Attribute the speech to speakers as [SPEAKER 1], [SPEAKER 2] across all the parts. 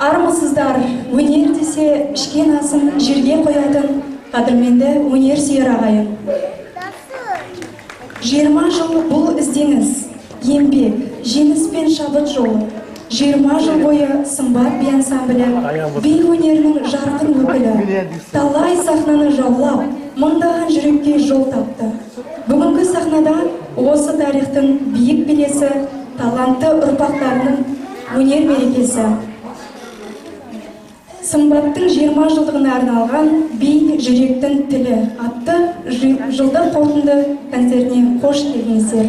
[SPEAKER 1] Армысыздар, өнер десе ішкен асын жерге қоятын қадірменді өнер сүйер ағайын. 20 жыл бұл іздеңіз, еңбек, жеңіс пен шабыт жолы. 20 жыл бойы Сымбат би ансамблі, би өнерінің жарқын өкілі. Талай сахнаны жаулап, мыңдаған жүрекке жол тапты. Бүгінгі сахнада осы тарихтың биік белесі, талантты ұрпақтарының өнер мерекесі. Сымбаттың 20 жылдығына арналған «Би жүректің тілі» атты жылдық қорытынды концертіне қош келдіңіздер.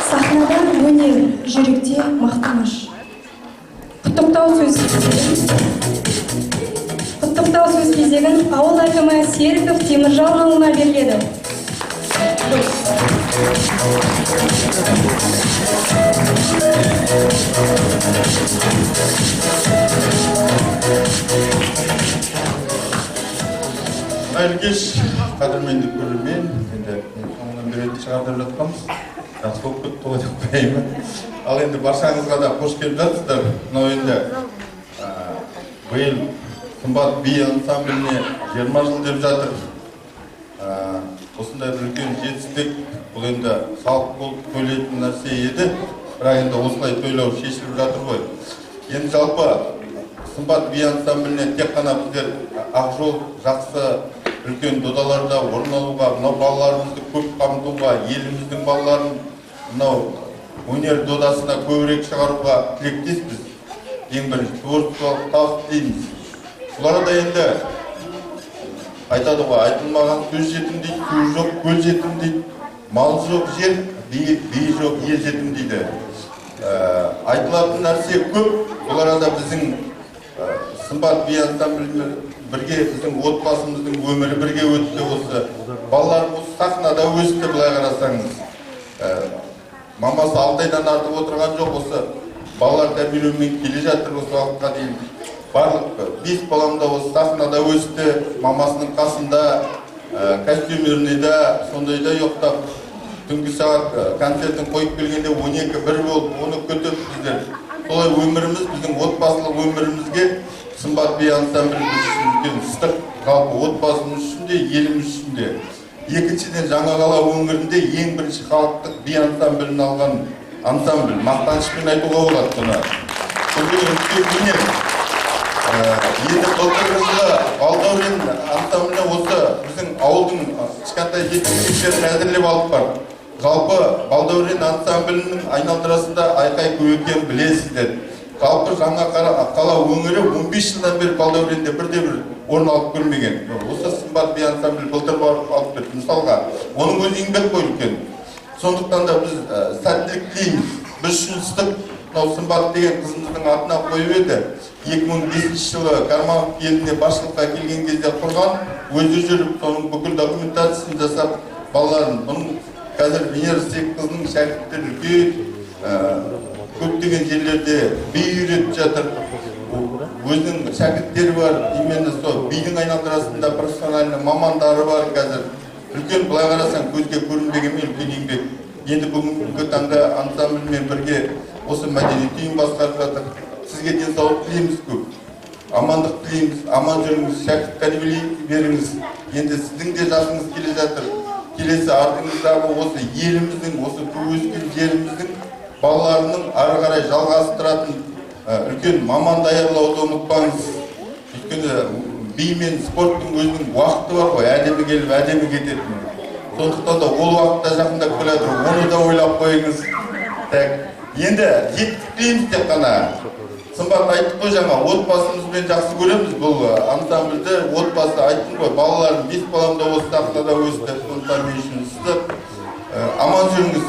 [SPEAKER 1] Сахнада өнер, жүректе мақтаныш. Құттықтау сөз кезегін ауыл әкімі Серіков Теміржанұлына беріледі.
[SPEAKER 2] Қайырлы кеш, қадірменді көрермен, енді соңынан бері шығарып жатқанбыз. Жақсы болып кетті ғой деп қояйын. Ал енді баршаңызға да қош келіп жатсыздар. Мынау енді биыл Сымбат би ансамбліне 20 жыл деп жатыр. Осындай бір үлкен жетістік, бұл енді халық болып тойлайтын нәрсе еді, бірақ енді осылай тойлау шешіліп жатыр ғой. Енді жалпы Сымбат би ансамбліне тек қана біздер Ақжол жақсы үлкен додаларда орын алуға, мынау балаларымызды көп қамтуға, еліміздің балаларын мынау өнер додасына көбірек шығаруға тілектеспіз. Ең бірінші творчестволық табыс тілейміз. Бұларда енді айтады ғой, айтылмаған сөз жетім дейді, сөз жоқ, көл жетім дейді, мал жоқ жер, би жоқ, ел жетім дейді. Айтылатын нәрсе көп. Бұларда біздің Сымбат би ансамблімен бірге біздің отбасымыздың өмірі бірге өтті. Осы балаларымыз сахнада өсті, былай қарасаңыз. Мамасы 6 айдан артып отырған жоқ, осы балалар тәрбиелеумен келе жатыр осы уақытқа дейін. Барлық 5 балам да осы сахнада өсті, мамасының қасында, костюмерныйда, сондайда ұйықтап, түнгі сағат концертін қойып келгенде 12-1 болып, оны көтіп біздер. Солай өміріміз, біздің отбасылық өмірімізге Сымбат би ансамблі үшін үлкен ыстық, жалпы отбасымыз үшін де, еліміз үшін де. Екіншіден, Жаңақала өңірінде ең бірінші халықтық би ансамблін алған ансамбль, мақтанышпен айтуға болады бұны. Бұл үлкен өнер. Енді былтырғы жылы Балдәурен ансамбліне осы біздің ауылдың кішкентай жеткіншектерін әзірлеп алып бар. Жалпы Балдәурен ансамблінің айналдырасында айқай көп екенін білесіздер. Жалпы Жаңақала өңірі 15 жылдан бері Балдәуренде бірде-бір орын алып көрмеген. Осы Сымбат би ансамблі былтыр барып алып берді. Мысалға, оның өзі еңбек қой үлкен. Сондықтан да біз сәттілік тілейміз. Біз үшін ыстық Сымбат деген қызымыздың атына қойып еді. 2005 жылы Карманов еліне басшылыққа келген кезде құрған, өзі жүріп, соның бүкіл документациясын жасап, балаларын, бұның қазір Венера қызының шәкірттері үлкен, көптеген жерлерде би үйретіп жатыр. Өзінің шәкірттері бар, именно сол бидің айналдырасында профессиональный мамандары бар қазір. Үлкен былай қарасаң көзге көрінбегенмен үлкен еңбек. Енді бүгінгі таңда ансамбльмен бірге осы мәдениет үйін басқарып жатыр. Сізге денсаулық тілейміз көп. Амандық тілейміз, аман жүріңіз, шәкірт тәрбиелей беріңіз. Енді сіздің де жасыңыз келе жатыр. Келесі артыңыздағы осы еліміздің, осы өскен жеріміздің балаларының ары қарай жалғастыратын үлкен маман даярлауды ұмытпаңыз. Өйткені би мен спорттың өзінің уақыты бар ғой, әдемі келіп, әдемі кететін. Сондықтан да ол уақытта жақындап келе жатыр, оны да ойлап қойыңыз. Енді жеттіктейміз тек қана. Сымбат айттық қой жаңа, отбасымызбен жақсы көреміз бұл ансамбльді. Отбасы айттым ғой, балалардың 5 балам да осы тақтада өсті. Сондықтан мен үшін сізді аман жүріңіз,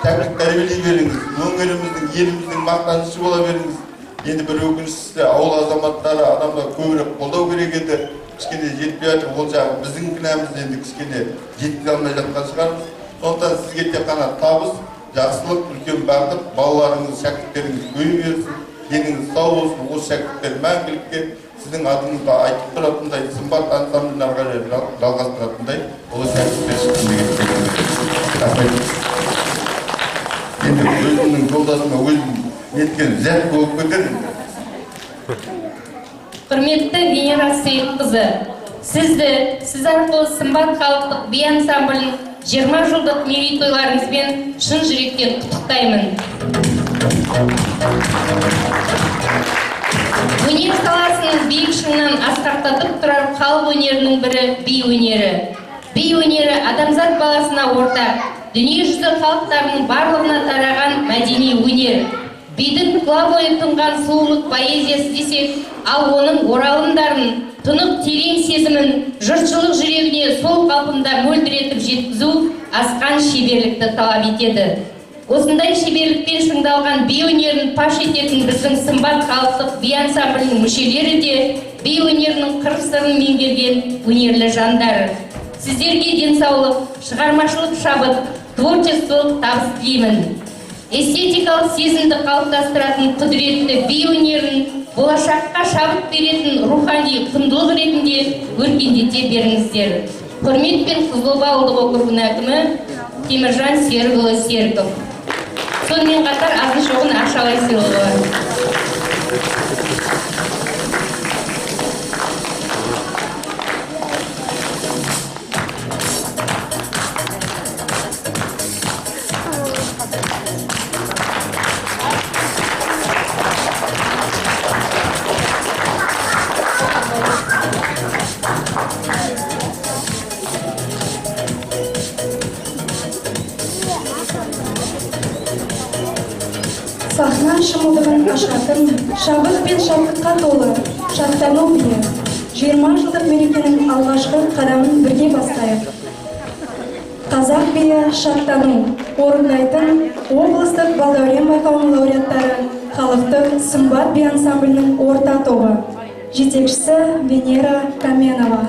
[SPEAKER 2] шәкірт тәрбиелей беріңіз, өңіріміздің, еліміздің мақтанышы бола беріңіз. Енді бір өкініштісі ауыл азаматтары адамға көбірек қолдау керек еді. Кішкене жетпей жатыр, ол жағы біздің кінәміз, енді кішкене жеткізе алмай жатқан шығармыз. Сондықтан сізге тек қана табыс, жақсылық, үлкен бақыт, балаларыңыз, шәкірттеріңіз көбейе берсін. Деніңіз сау болсын, осы шәкірттер мәңгілікке сіздің атыңызға айтып тұратындай, сымбат ансамблін ары қарай жалғастыратындай, ол шәкірттер шықсын деген. Енді өзімнің жолдасыма өзім неткен зәт болып кетеді.
[SPEAKER 3] Құрметті Венера Сейітқызы, сіз арқылы сымбат халықтық би ансамблін 20 жылдық мерейтойларыңызбен шын жүректен құттықтаймын. Өнер саласының биік шыңнан асқақтатып тұрар халық өнерінің бірі би өнері. Би өнері адамзат баласына ортақ, дүниежүзі халықтарының барлығына тараған мәдени өнер. Бидің тұла бойы тұнған сұлулық поэзиясы десек, ал оның оралымдарын, тұнық терең сезімін жұртшылық жүрегіне сол қалпында мөлдіретіп жеткізу асқан шеберлікті талап етеді. Осындай шеберлікпен шыңдалған би өнерін паш ететін біздің сымбат халықтық би ансамблінің мүшелері де би өнерінің қыр-сырын меңгерген өнерлі жандар. Сіздерге денсаулық, шығармашылық шабыт, творчестволық табыс тілеймін. Эстетикалық сезімді қалыптастыратын құдіретті би өнерін болашаққа шабыт беретін рухани құндылық ретінде өркендете беріңіздер. Құрметпен Қызылорда ауылдық округінің әкімі Теміржан Серікұлы Серіков. Сонымен қатар азын шоғын ақшалай сыйлығы бар.
[SPEAKER 1] Сахна шымылдығын ашатын, шабыт пен шабытқа толы, шаттану биі. 20 жылдық мерекенің алғашқы қадамын бірге бастайық. Қазақ биі шаттану, орындайтын облыстық балдәурен байқауының лауреаттары халықтық сымбат би ансамблінің орта тобы. Жетекшісі Венера Каменова.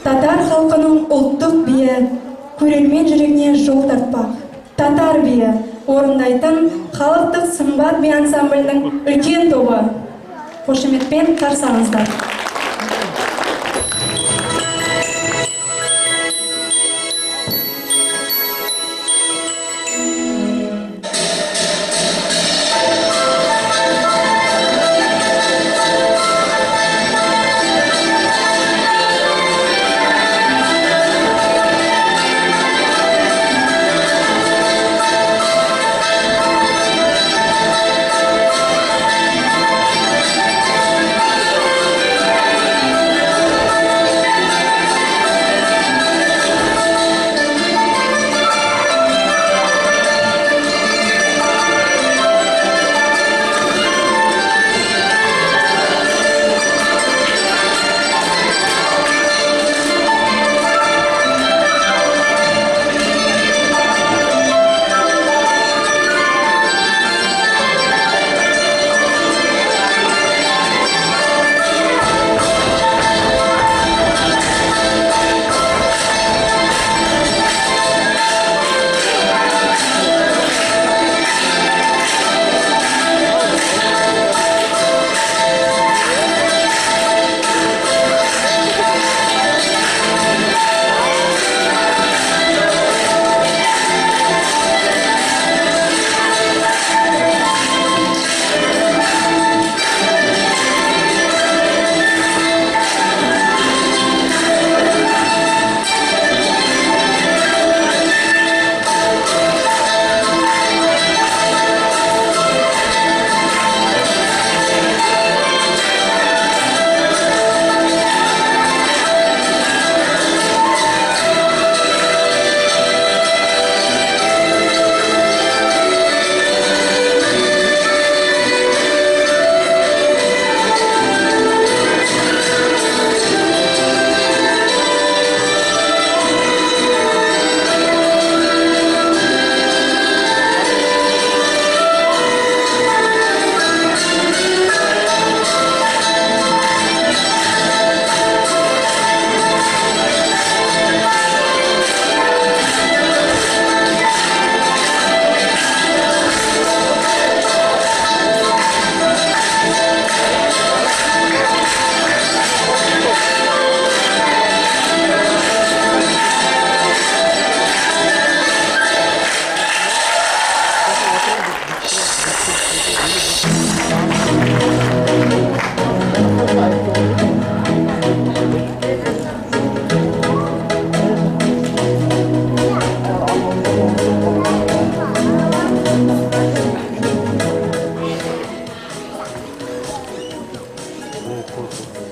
[SPEAKER 1] Татар халқының ұлттық биі көрермен жүрегіне жол тартпақ. Татар биі орындайтын халықтық сымбат би ансамблінің үлкен тобы. Қошеметпен қарсы алыңыздар.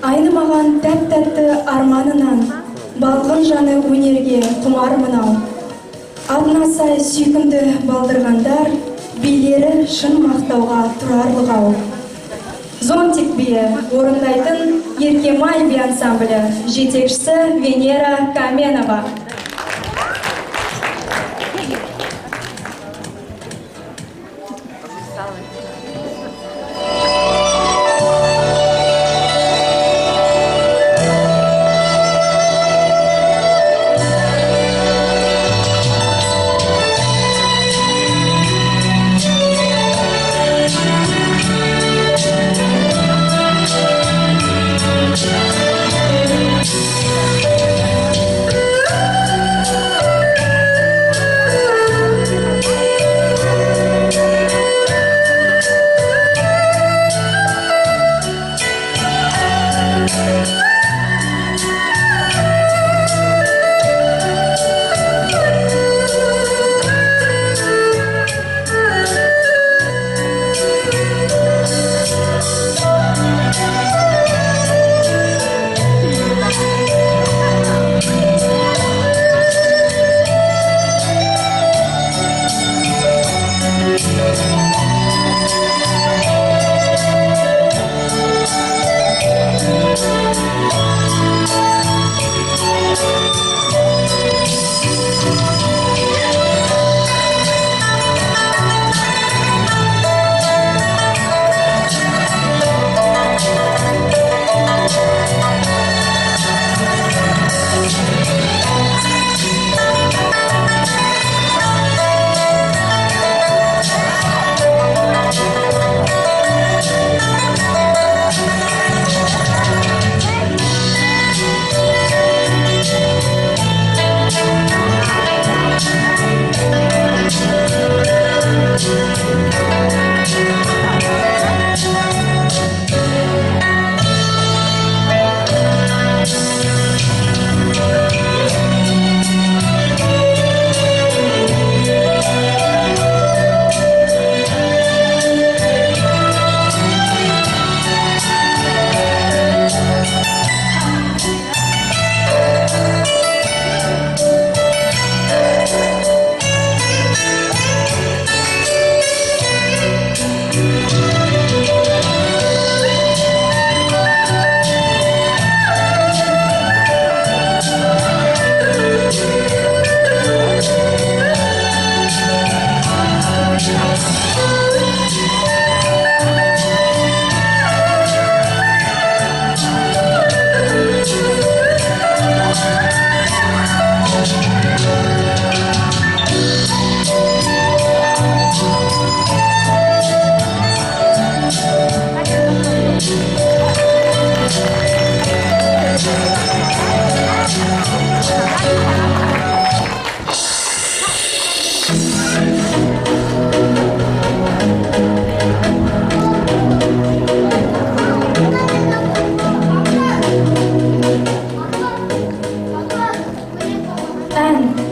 [SPEAKER 1] Айнымаған тәп-тәтті арманынан, балғын жаны өнерге құмар мынау. Алдына сай сүйкімді балдырғандар, билері шын мақтауға тұрарлық-ау. Зонтик биі орындайтын Еркемай би ансамблі, жетекшісі Венера Каменова.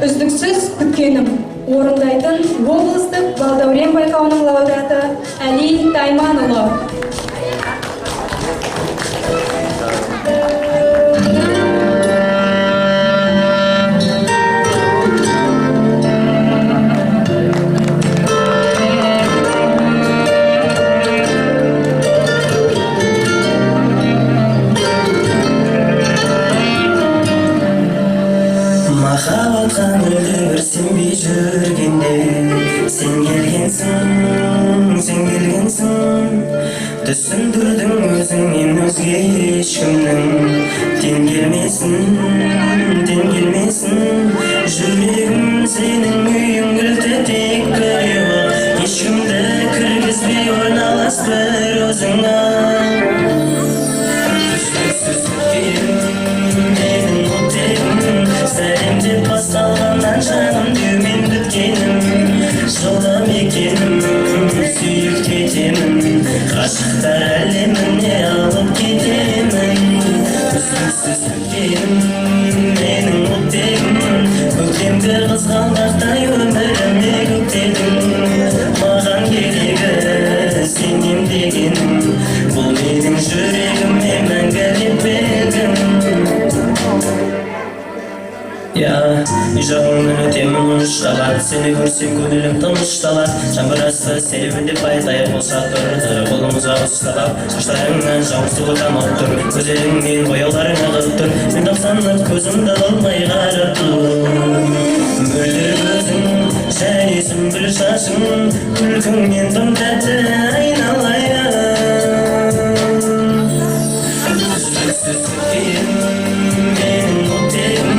[SPEAKER 1] үздіксіз күткенім. Орындайтын облыстық Балдәурен байқауының лауреаты Әли Тайманұлы.
[SPEAKER 4] Махаббатқа мүлде бір сенбей жүргенде сен келгенсің түсіндірдің өзіңнен өзге ешкімнің тең келмесін жүрегім сенің үйің кілті тек біреуі ешкімді кіргізбей орналас бір өзіңа сәлемдеп басталғаннан жаным деумен біткенім жылдам екенім сүйіп кетемін ғашықтар әлеміне алып кетемін үздіксіз күткенім менің оттегім көктемгі қызғалдақтай өміріме көктедің маған керегі сенем дегенім бұл менің жүрегіме мәңгі кетпегім үй жағыңнан өтемін ұшталар сені көрсем көңілім тынышталар жаңбырасы серуендеп айтайық болсақ тұрды қолымызға ұсталап шаштарыңнан жауысуы тамақ тұр көздеріңнен бояуларың ағып тұр мен тапсанып көзімді алмай қарап тұр мөлдір көзің және сүмбіл шашың күлкіңнен тым тәтті айналайын үздіксіз менің оттегім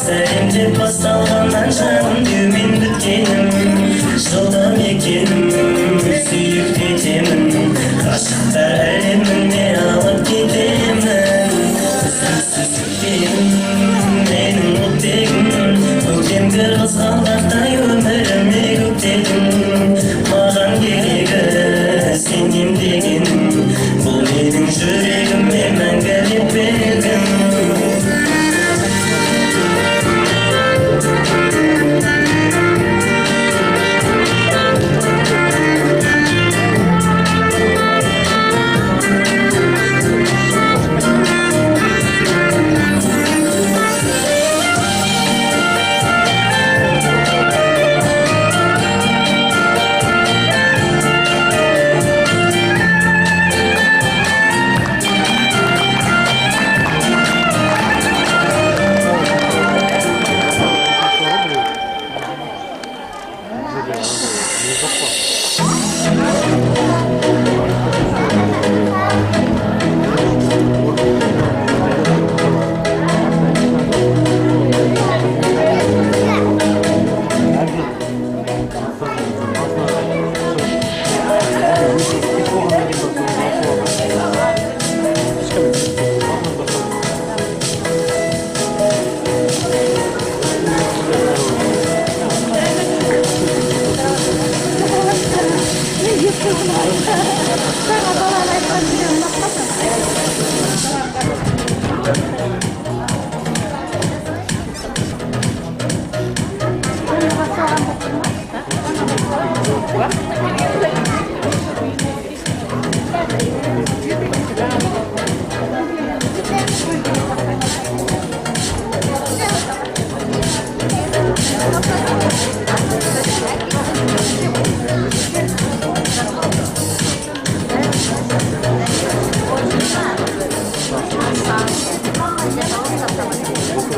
[SPEAKER 4] сәлемдеп басталғаннан жаным деумен біткенім жылдам екенім сүйіп кетемін ғашықтар әлеміне алып кетемін үздіксіз күткенім менің оттегім көктемгі қызғалдақтай өміріме көктедің маған керегі сенем дегенім бұл менің жүрегіме мәңгі кетпегім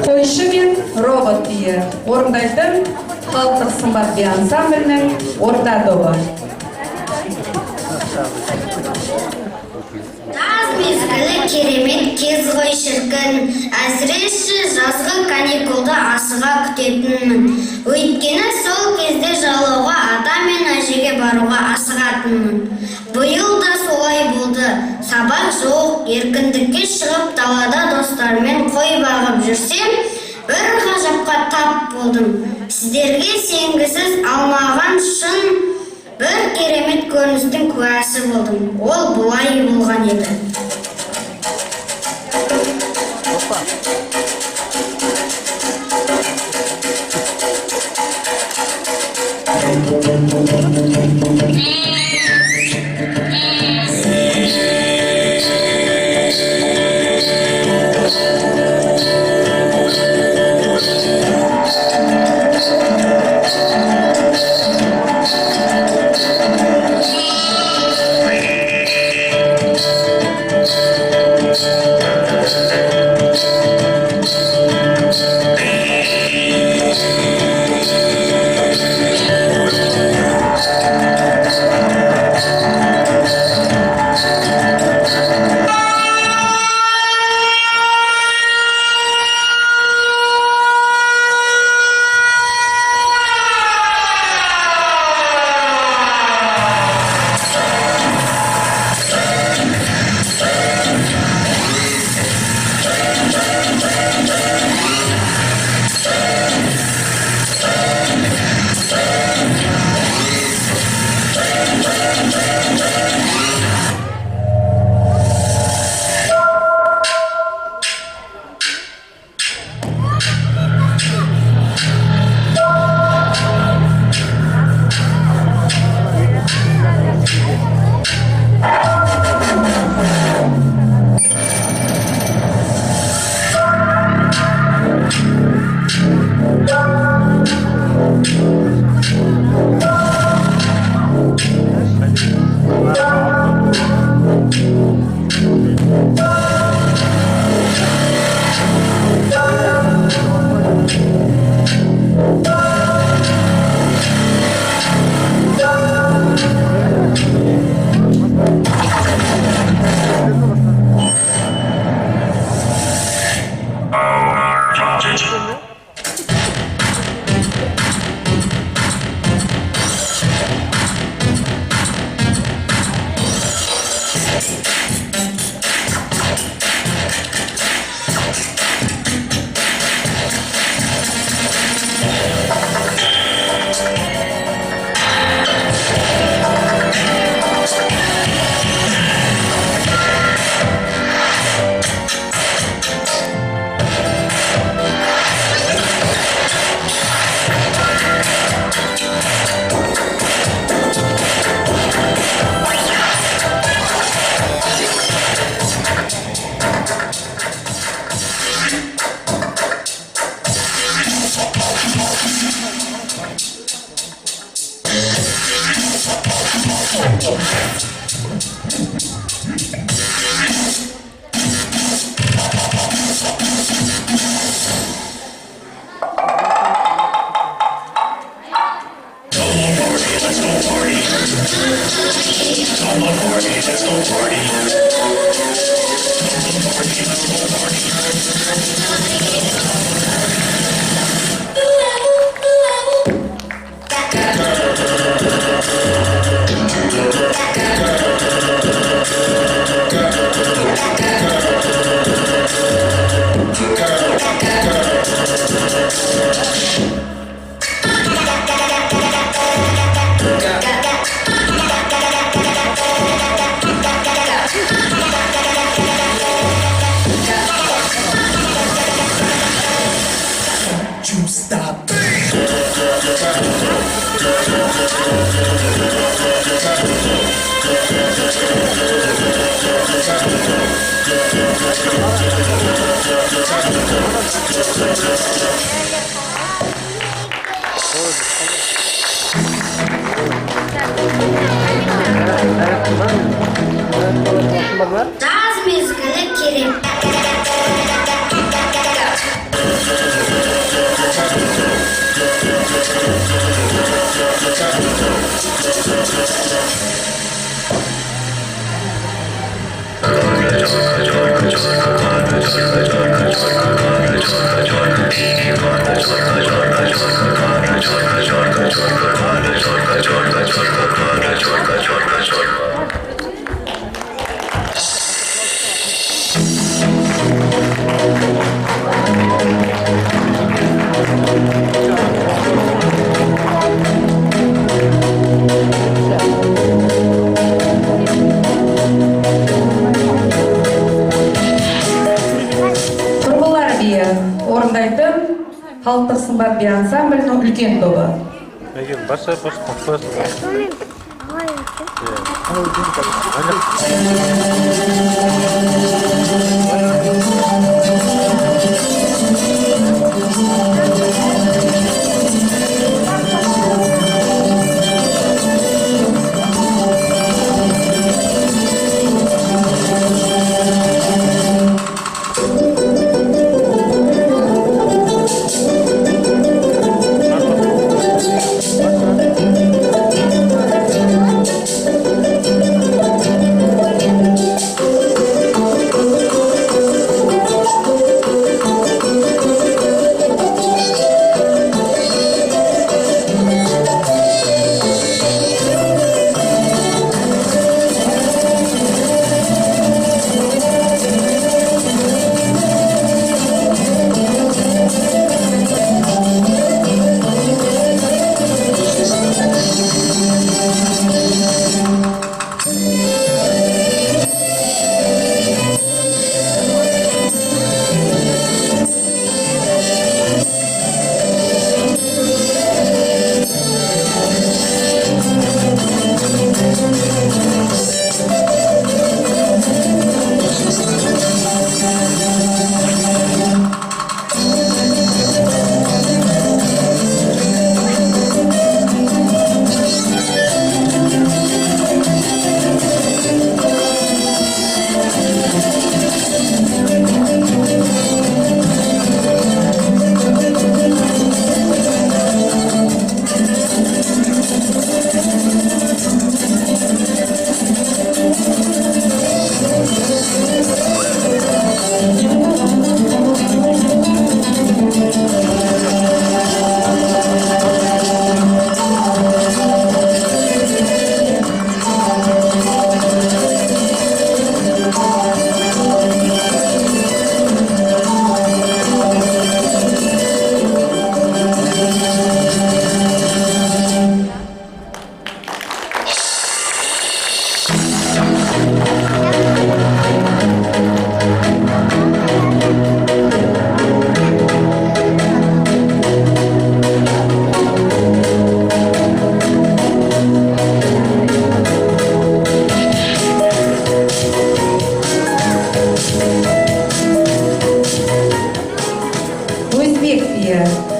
[SPEAKER 5] Қойшы мен робот биі орындайтын халықтық сымбат би ансамблінің орта тобы.
[SPEAKER 6] Таз мезгілі керемет кез ғой шіркін, әсіресе жазғы каникулды асыға күтетінмін. Өйткені сол кезде жалауға ата мен әжеге баруға асығатынмын. Биыл да солай болды. Сабақ жоқ, еркіндікке шығып далада достармен қой бағып жүрсем, бір ғажапқа тап болдым. Сіздерге сенгісіз алмаған шын бір керемет көріністің куәсі болдым. Ол бұлай болған еді. Жаз мезгілі керек.
[SPEAKER 5] Құрбылар биі орындайтын халықтық сымбат би ансамблінің үлкен тобы.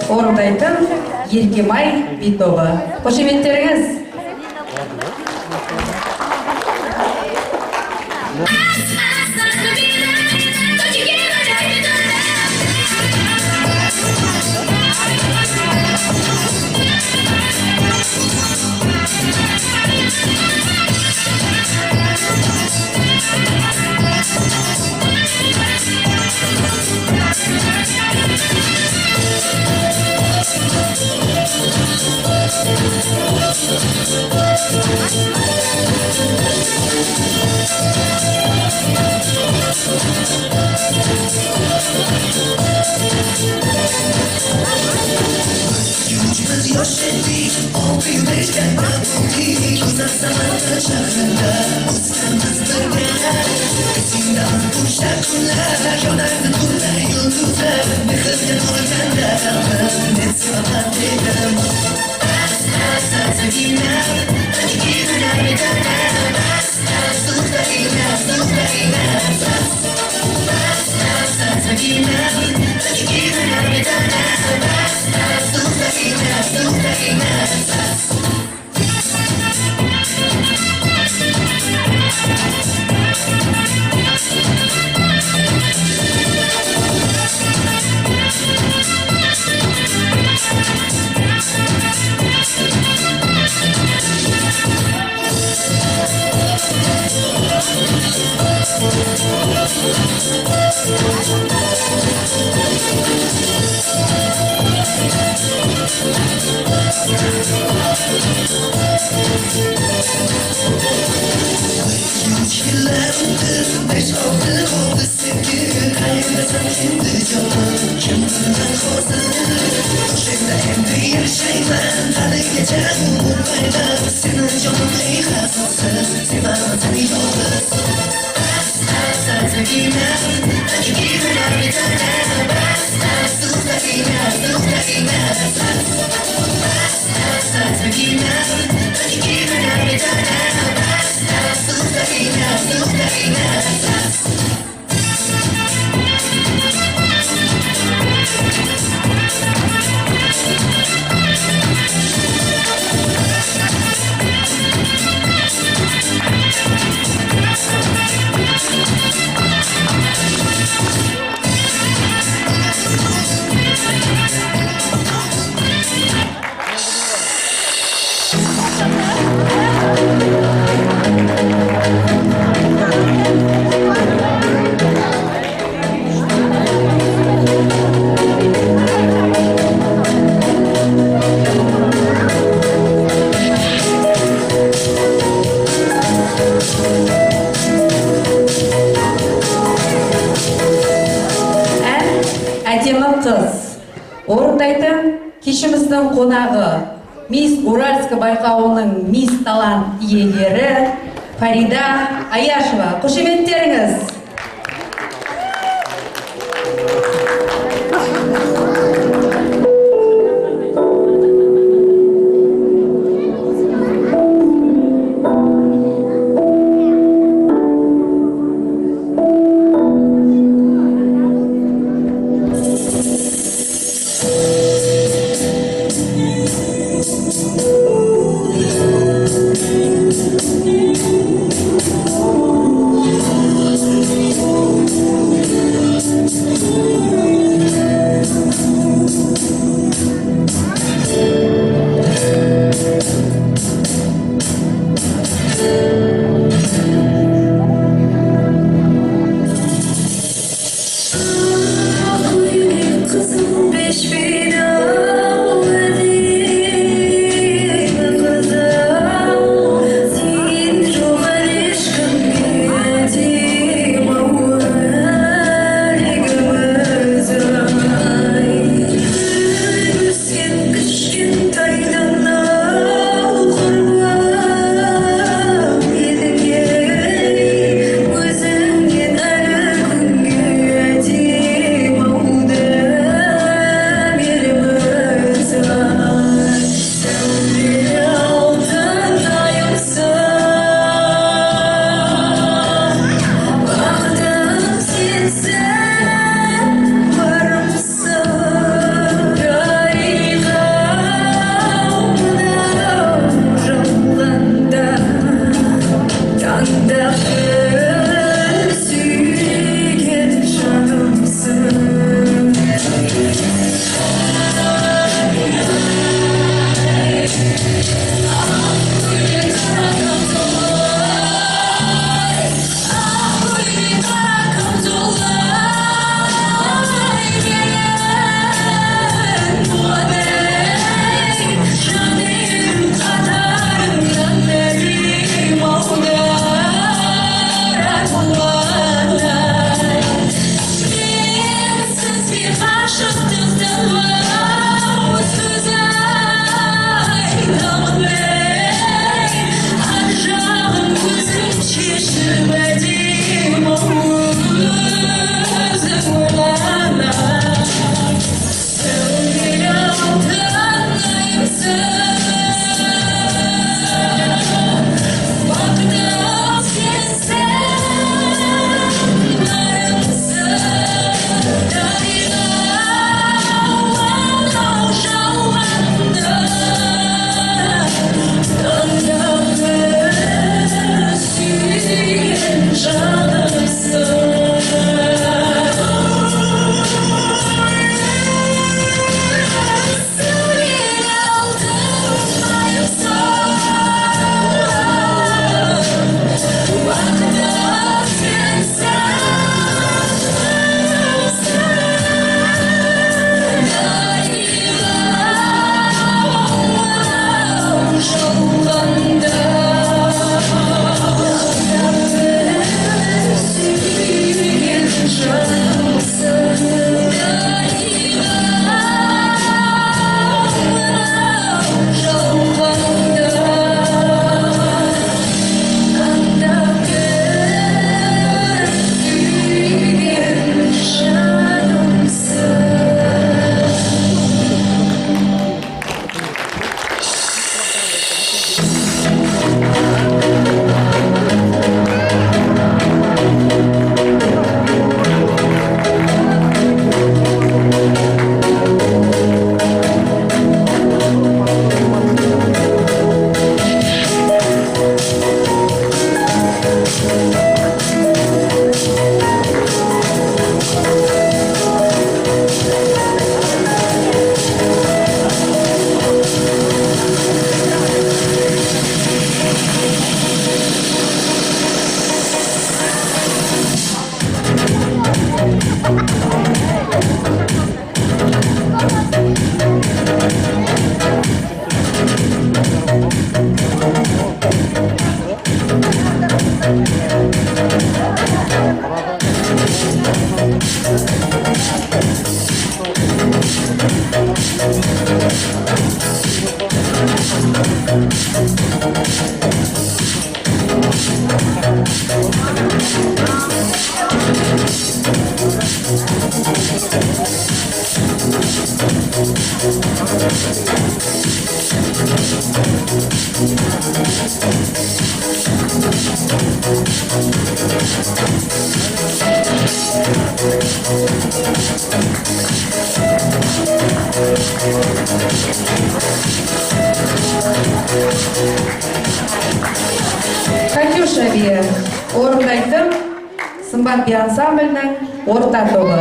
[SPEAKER 5] орындайтын Ергемай би тобы. Қошеметтеріңіз. Орындайтын кешіміздің қонағы Мисс Уральск байқауының Мисс Талант иелері Фарида Аяшева. Қошеметтеріңіз. Катюша би орындайтын сымбат би ансамблінің орта тобы.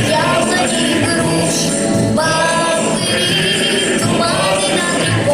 [SPEAKER 6] Яблоки, груши, бабы, туманы над рекой.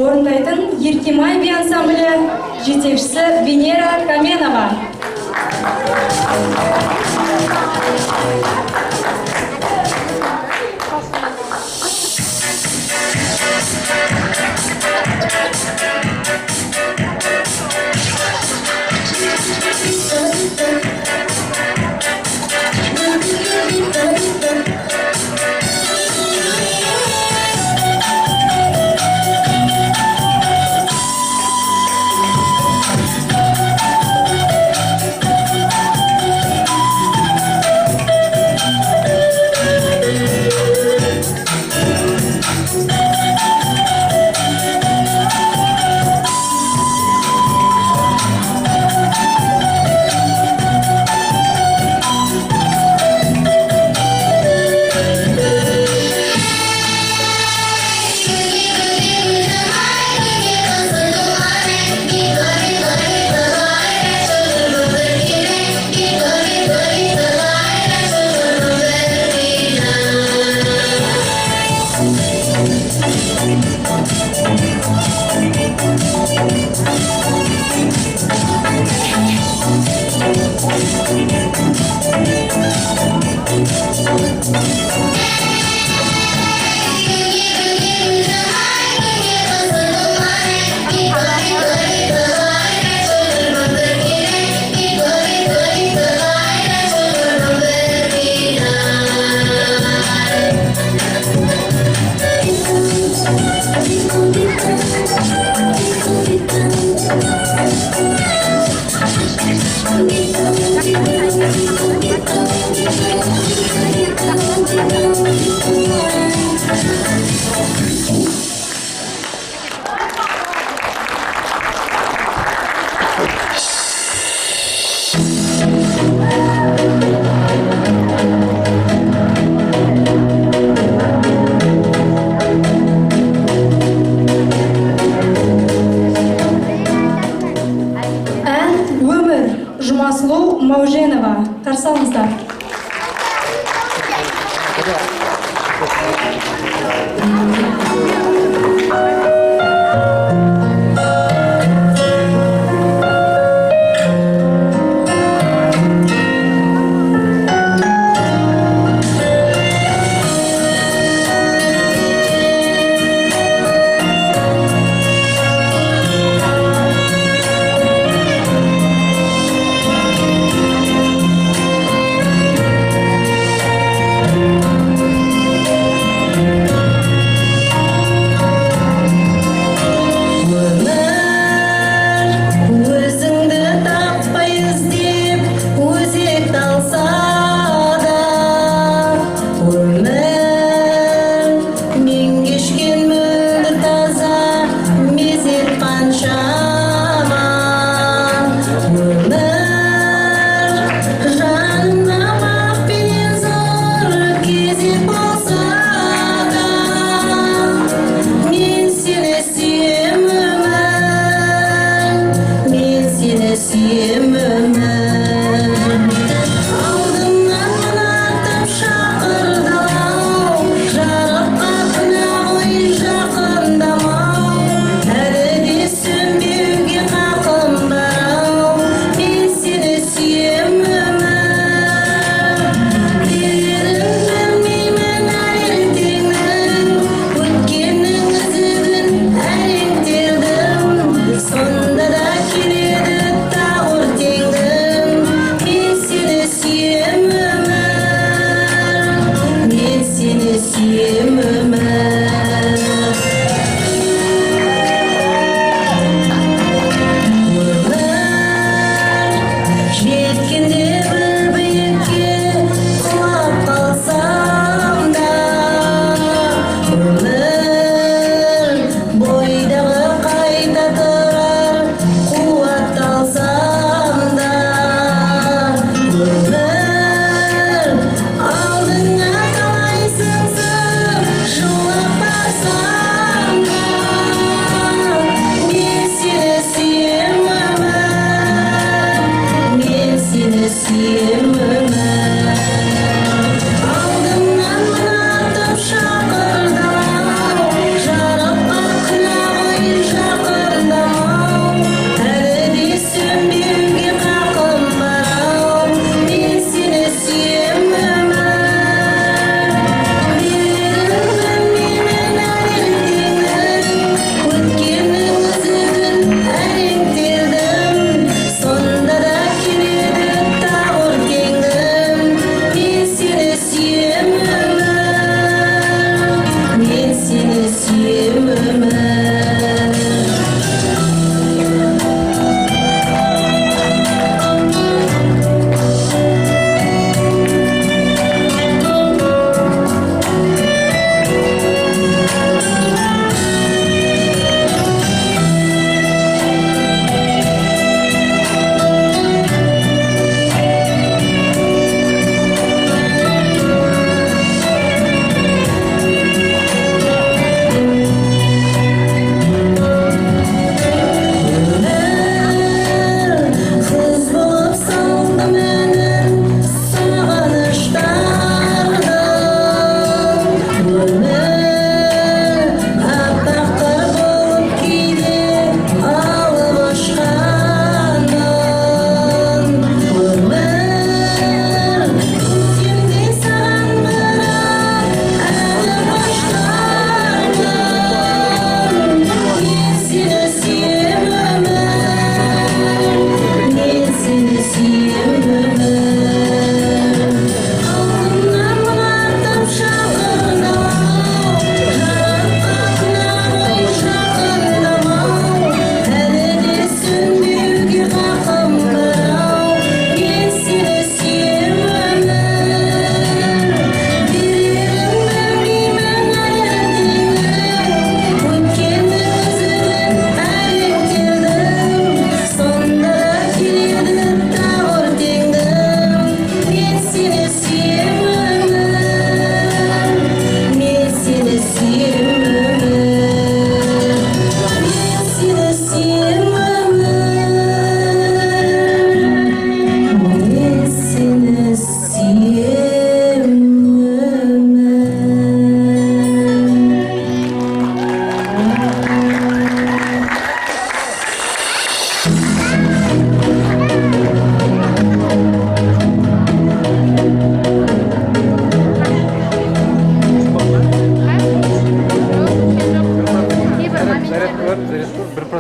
[SPEAKER 1] орындайтын Еркемай би ансамблі жетекшісі Венера Каменова. Жұмасұлу Мауженова, қарсы алыңыздар.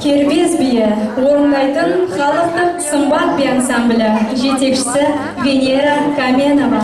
[SPEAKER 1] Кербез биі орындайтын халықтық сымбат би ансамблі жетекшісі Венера Каменова.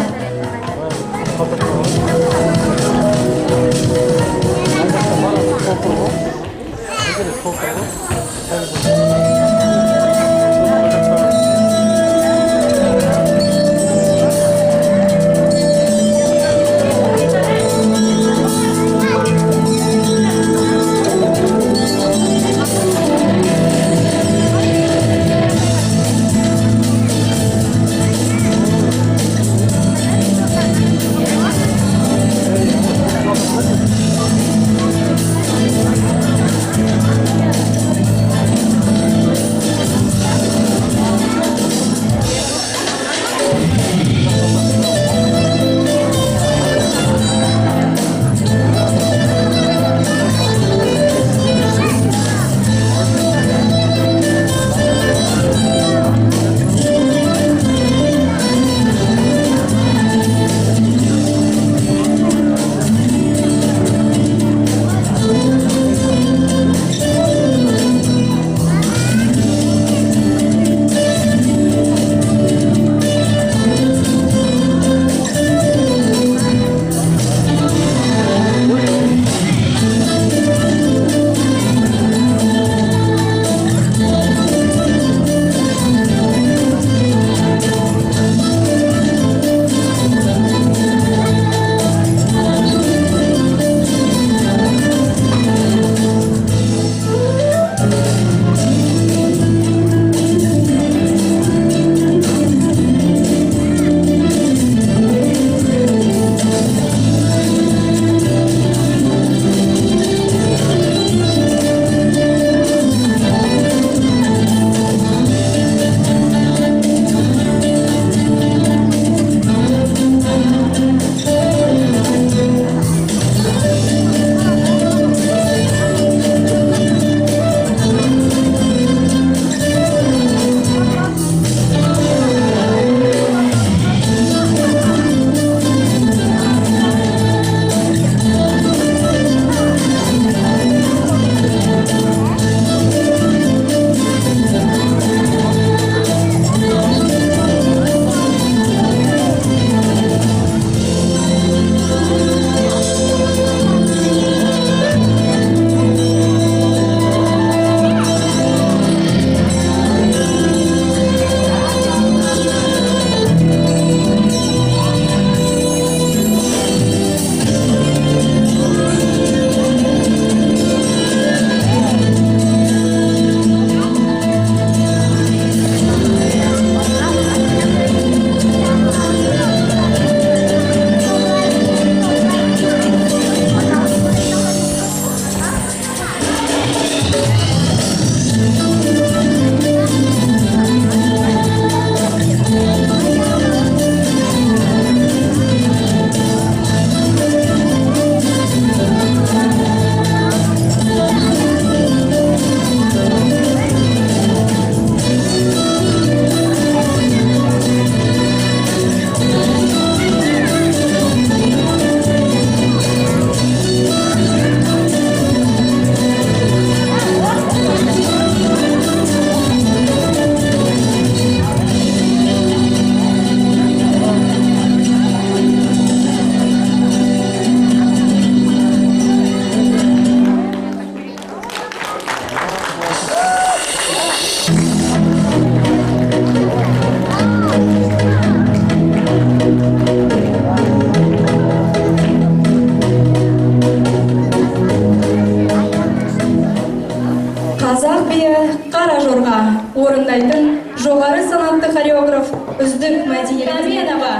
[SPEAKER 1] Қазақ биі Қара Жорға орындайтын жоғары санатты хореограф үздік Мәдина Каменова.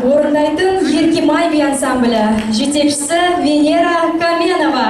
[SPEAKER 1] Орындайтын Еркемай би ансамблі жетекшісі Венера Каменова.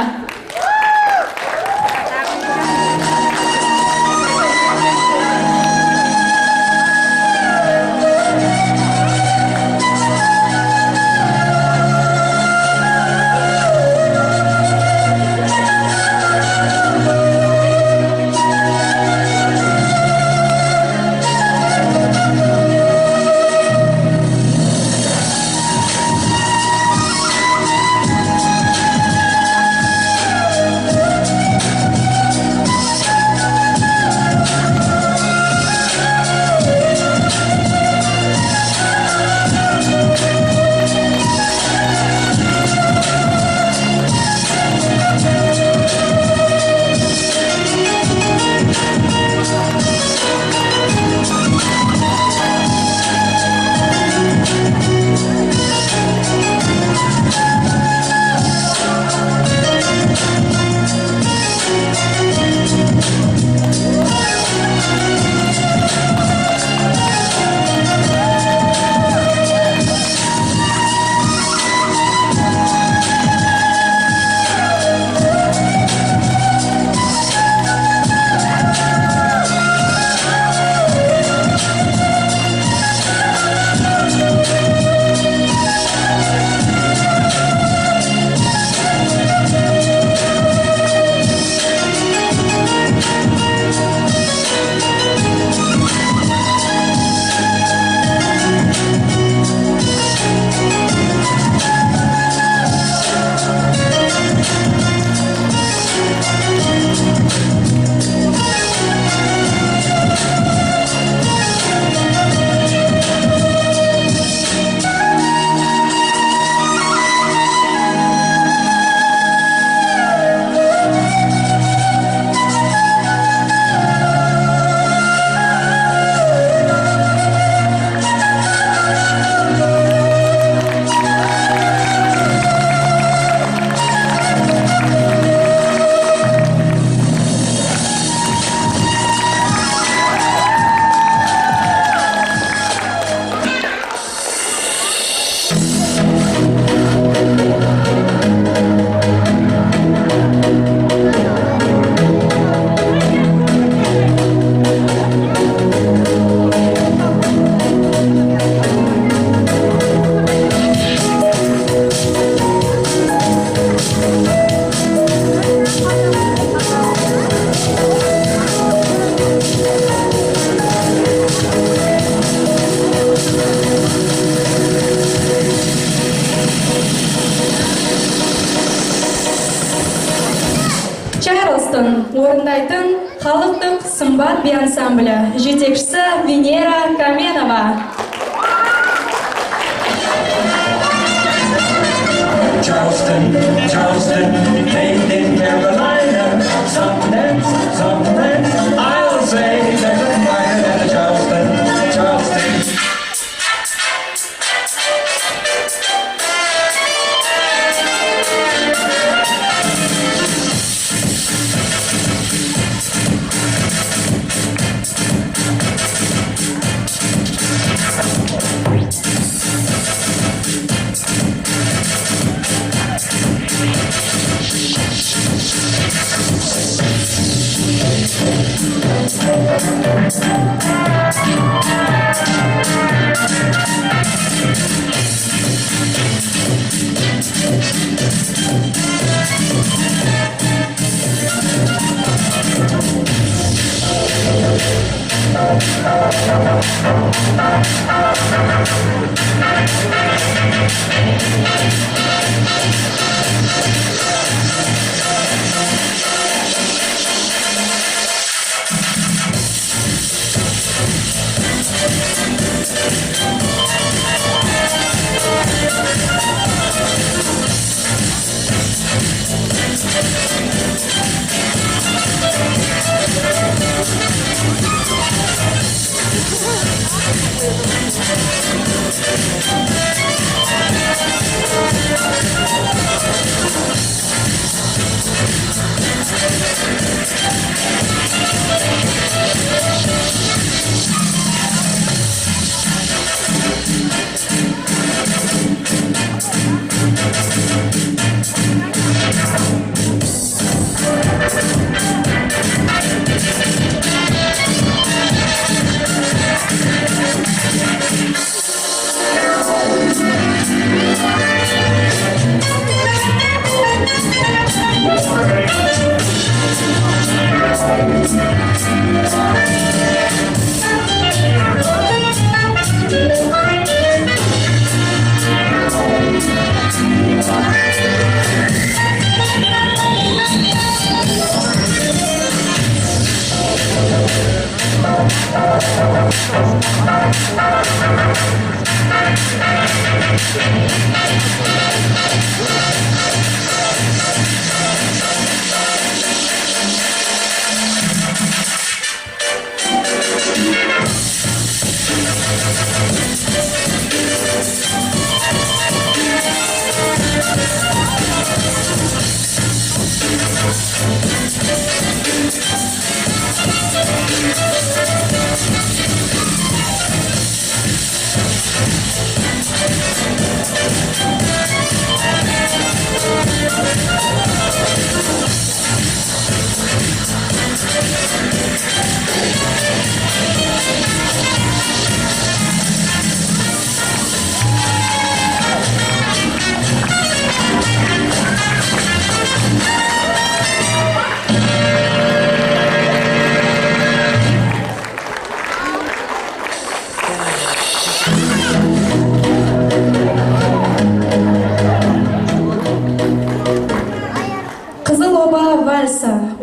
[SPEAKER 1] орындайтын халықтық сымбат би ансамблі жетекшісі Венера Каменова.
[SPEAKER 7] Charleston, Charleston, made in Carolina. Something, I'll say there's a fire at Charleston, Charleston.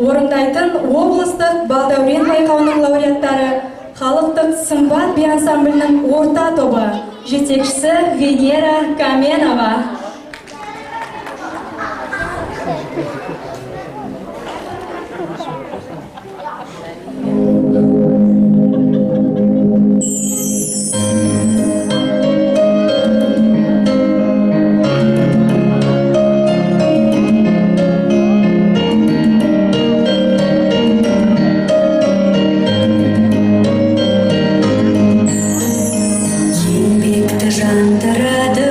[SPEAKER 1] орындайтын облыстық Балдәурен байқауының лауреаттары халықтық сымбат би ансамблінің орта тобы жетекшісі Венера Каменова.
[SPEAKER 8] Жандырады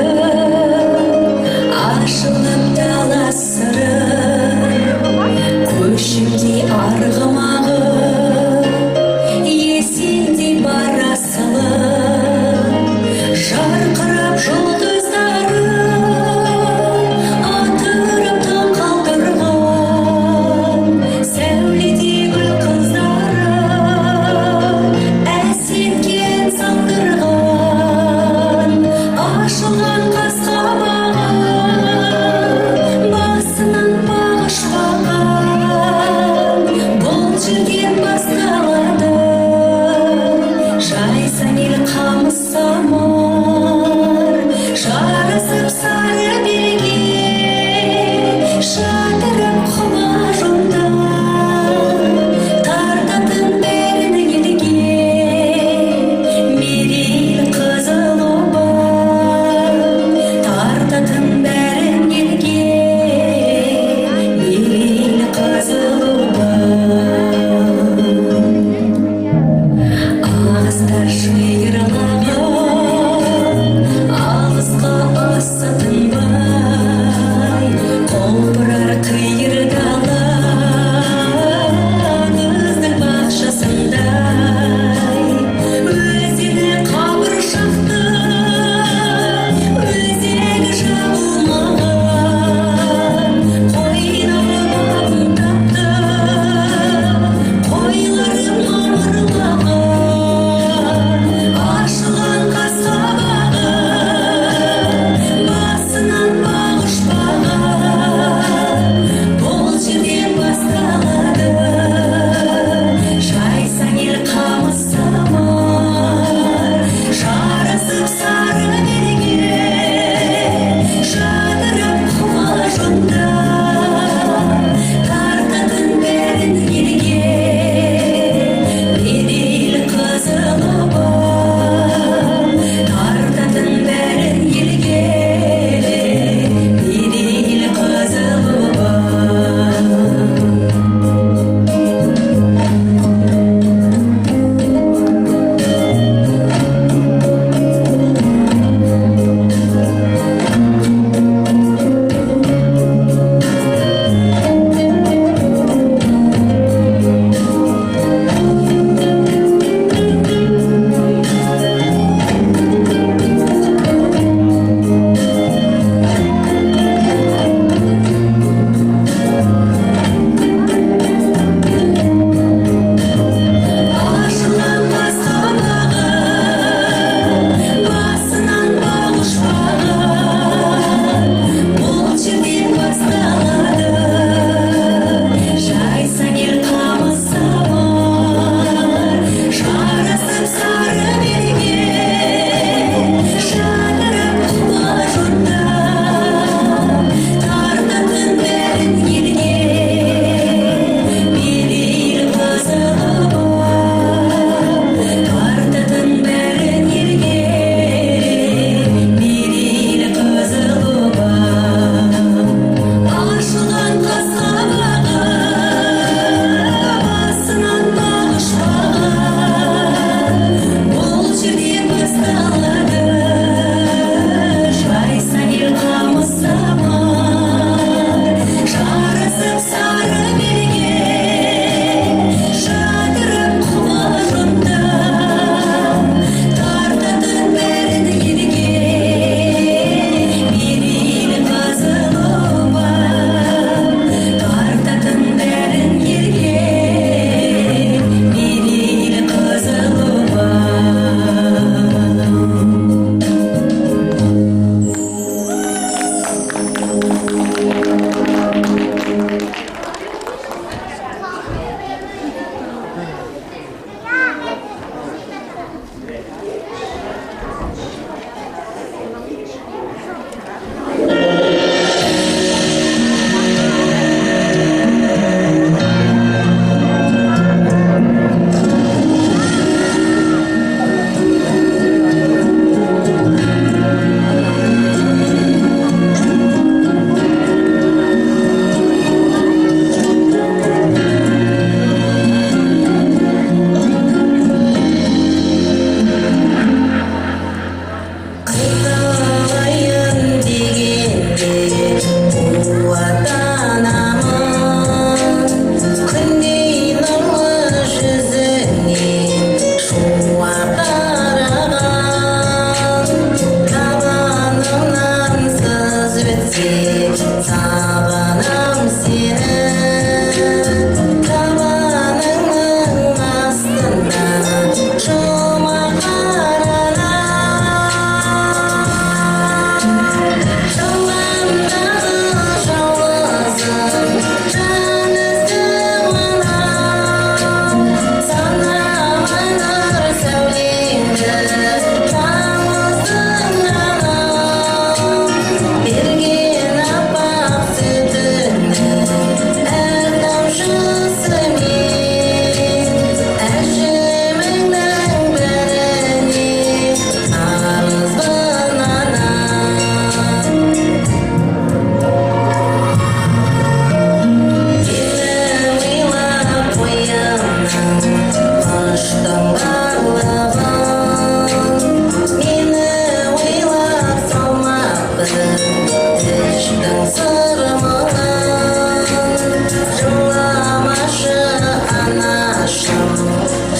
[SPEAKER 4] қайталайын дегенде қуаттанамын күндей нұрлы жүзіңнен шуақ тараған табанымнан сыз өтсе сағынам сені табаныңның астында жұмақ жалғандағы жалғызым жан іздім анам санамайнар сәулеңді тамыздың анам берген аппақ сүтіңнің әр тамшысымен әжіміңнің бәріне арызбын анам мені ойлап қоямын қыштың барлығын мені ойлап салмақпын іштің сырмығын жыламашы анашым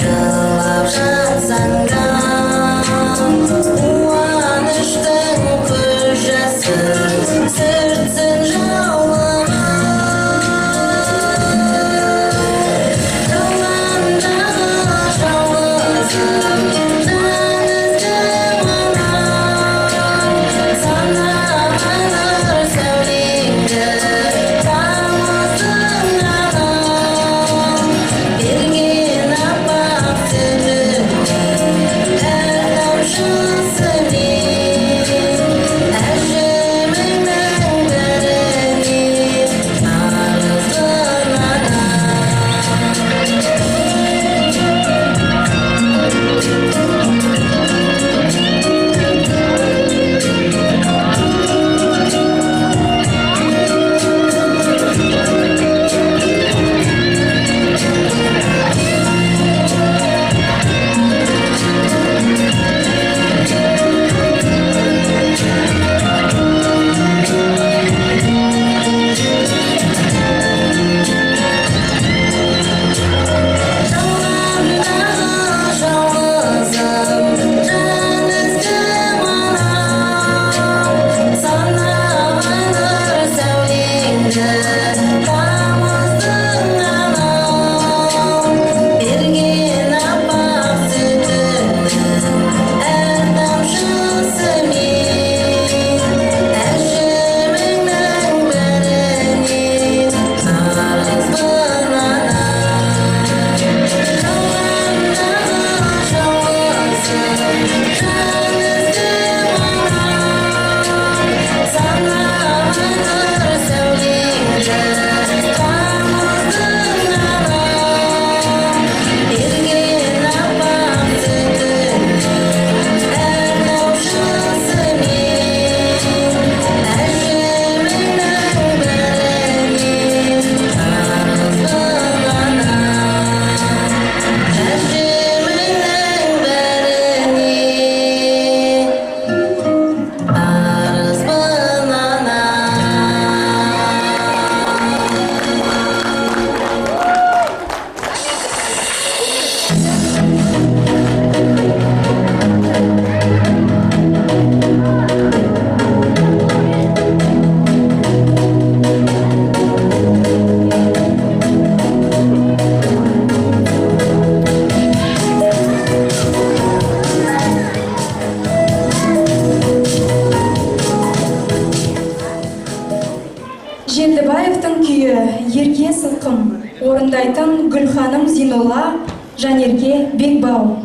[SPEAKER 4] жылап жатсаң да қуаныштың көз жасын сүртсін жалғандағы жалғызым жан іздім анам санамайнар сәулеңді тамыздың анам берген аппақ сүтіңнен әр тамшысымен әжіміңнің бәріне арызбын жалғандағы жалғызым жан іздім анам санамайнар сәулеңді тамыздың анам берген аппақ сүтіңнің әр тамшысымен әжіміңнің бәріне арызбын жалғандағы жалғызым жан іздім анам санамайнар сәулеңді тамыздың анам берген аппақ сүтіңнің әр тамшысымен әжіміңнің бәріне арызбын әжіміңнің бәріне арызбын
[SPEAKER 1] Желдібаевтың күйі «Ерке сылқым» орындайтын Гүлханым Зинулла, Жанерке Бекбау.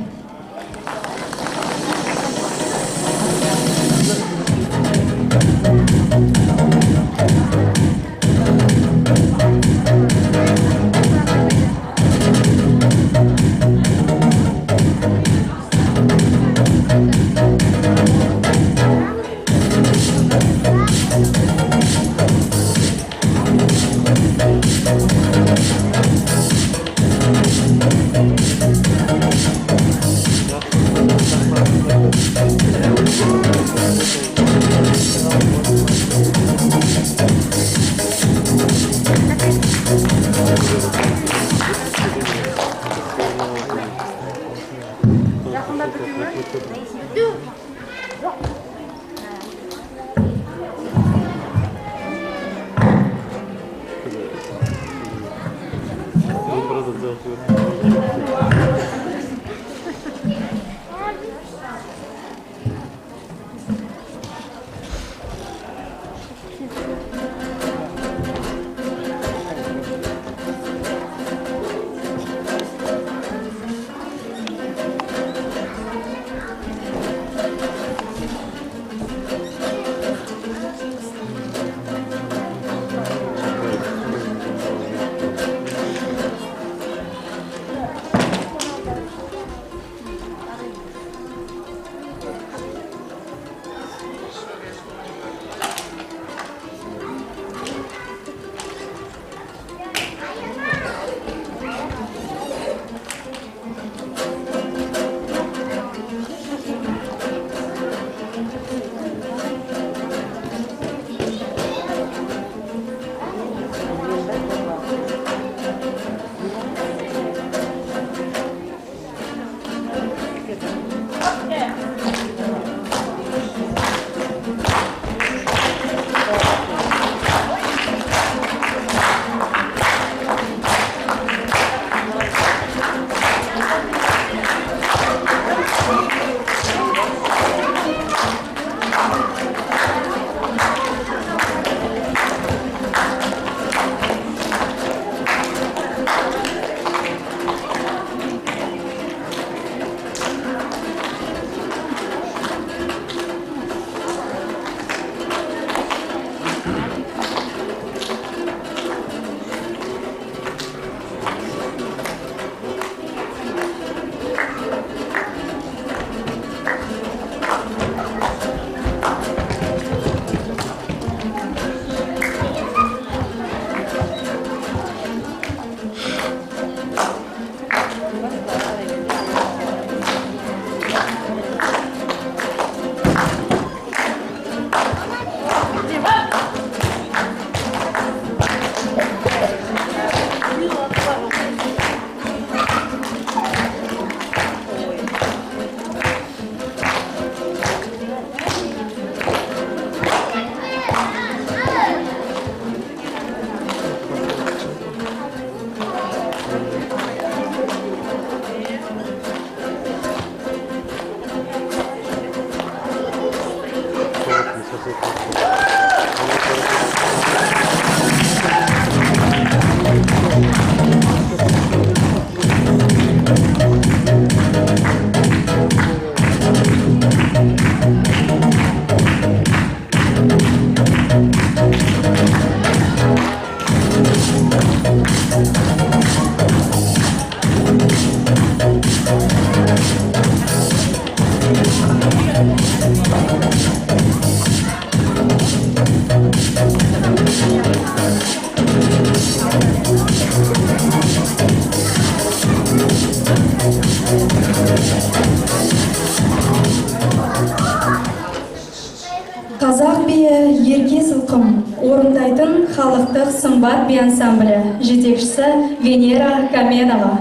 [SPEAKER 1] Қазақ биі Ерке Сылқым орындайтын халықтық сымбат би ансамблі жетекшісі Венера Каменова.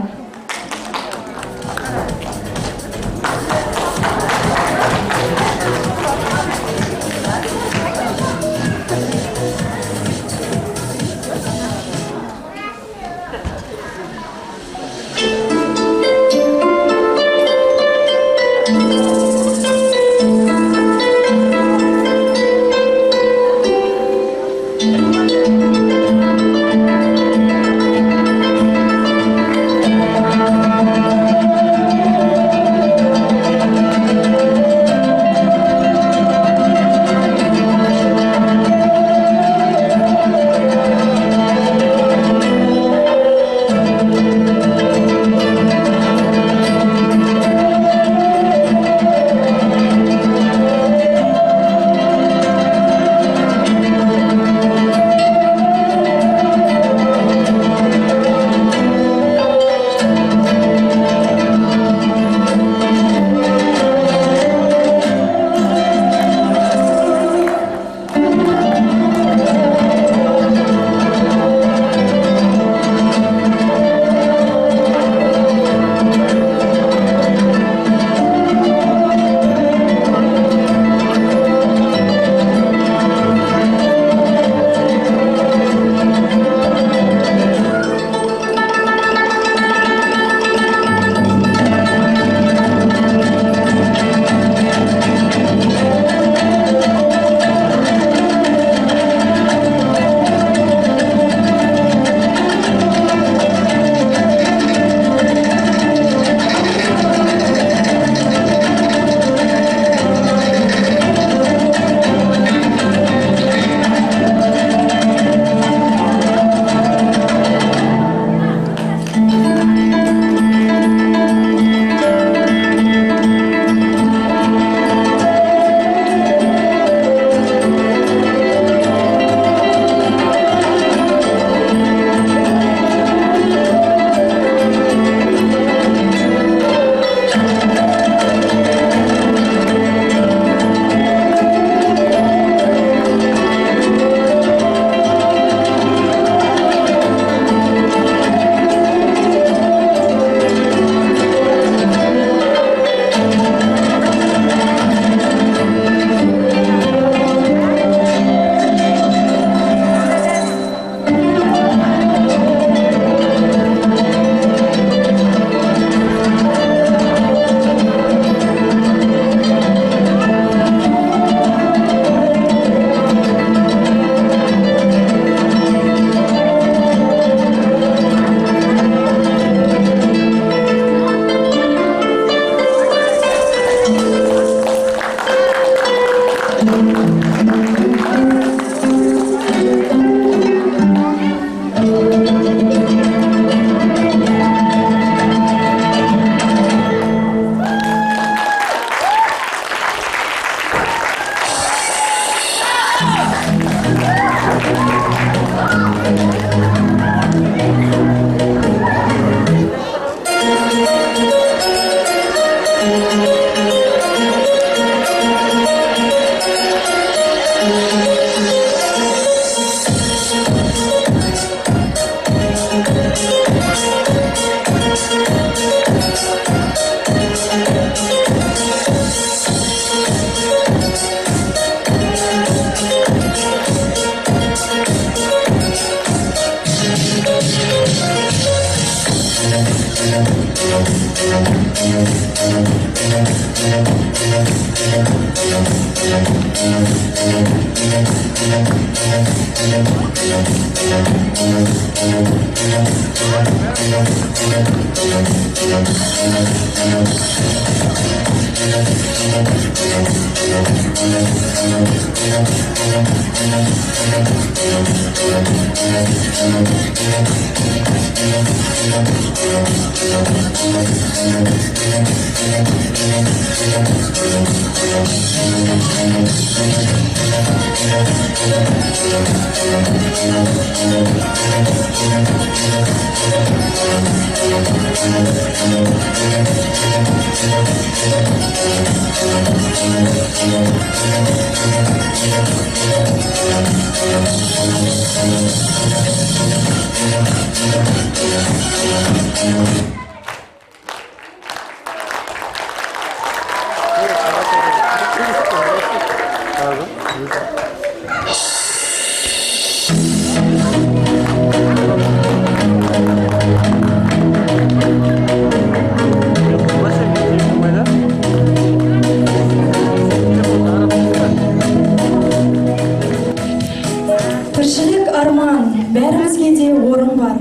[SPEAKER 1] Тіршілік арман, бәрімізге де орын бар.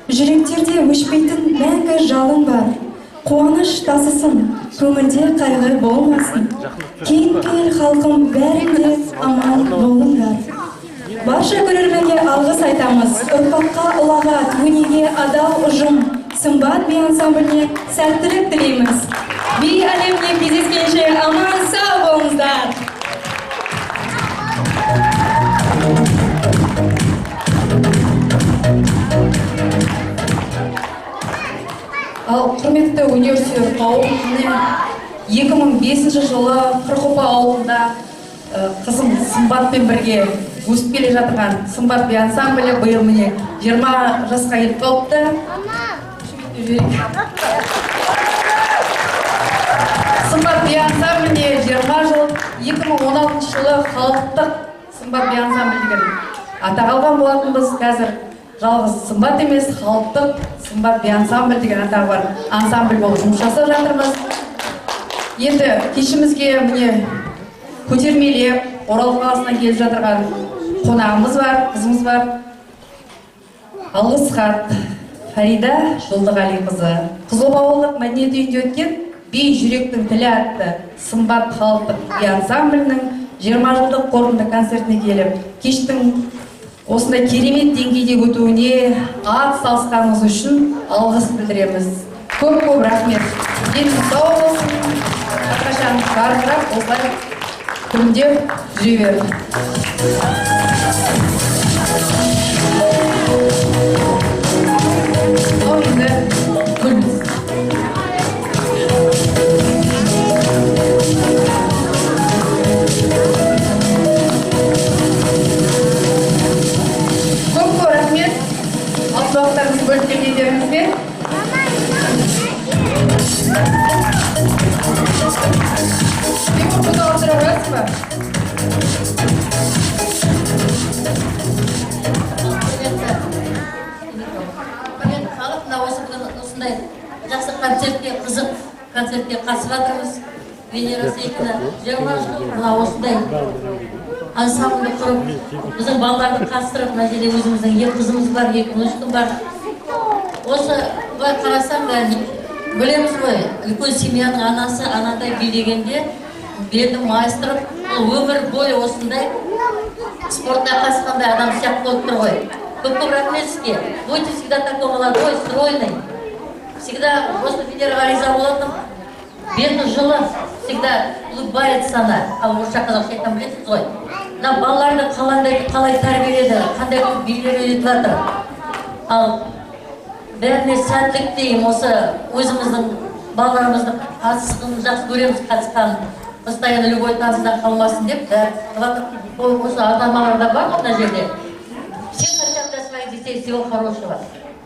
[SPEAKER 1] Жүректерде өшпейтін мәңгі жалын бар. Қуаныш тасысын, көңілде қайғы болмасын. Кең пейіл халқым бәрінде аман болыңдар. Барша көрерменге алғыс айтамыз. Ұрпаққа ұлағат, өнеге адал ұжым, Сымбат би ансамбліне сәттілік тілейміз. Би әлемде кездескенше аман сау болыңыздар.
[SPEAKER 5] Ал құрметті өнерсүйер қауым, 2005 жылы Қырқопа ауылында қызым Сымбатпен бірге өсіп келе жатырған Сымбат би ансамблі биыл міне 20 жасқа келіп қалыпты. Сымбат би ансамбліне 20 жыл, 2016 жылы халықтық Сымбат би ансамблі деген атақ алған болатынбыз. Қазір жалғыз Сымбат емес, халықтық Сымбат би ансамбль деген атағы бар ансамбль болып жұмыс жасап жатырмыз. Енді кешімізге міне көтермелеп, Орал қаласынан келіп жатырған қонағымыз бар, қызымыз бар. Алғыс хат Фарида Жолдығалиқызы. Қызылорда ауылдық мәдениет үйінде өткен Би жүректің тілі атты Сымбат халықтық би ансамблінің 20 жылдық қорытынды концертіне келіп, кештің осындай керемет деңгейде өтуіне ат салысқаныңыз үшін алғыс білдіреміз. Көп рахмет. Деніңіз сау болсын. Әрқашан барыңқырап осылай күндеп жүре берді. Енді күлміз. Көп рахмет. Алсуақтарыңыз бөліп келгендеріңізге. Бұны отыра қоясыз ба?
[SPEAKER 8] Халық мына осы бүгін осындай жақсы концертке, қызық концертке қатысып жатырмыз. Венера Сейкина 20 жыл мына осындай ансамбль құрып, біздің балаларды қатыстырып, мына жерде өзіміздің 2 қызымыз бар, 2 ұлышқым бар. Осы былай қарасам, білеміз ғой, үлкен семьяның анасы анадай билегенде белді майыстырып, өмір бойы осындай спортта қатысқандай адам сияқты болып тұр ғой. Көп рахмет сізге. Будьте всегда такой молодой, стройный. Всегда просто Венераға риза болатынмын. Беті жылы, всегда улыбается она. Ал орысша қазақша айтам білесіз ғой. Мына балаларды қалай тәрбиеледі, қандай билер үйретіп жатыр. Ал бәріне сәттілік деймін, осы өзіміздің балаларымызды қатысқанын жақсы көреміз, қатысқанын. Постоянно любой танысында қалмасын деп, осы ата-аналарда бар мына жерде. Все хотят для своих детей всего хорошего.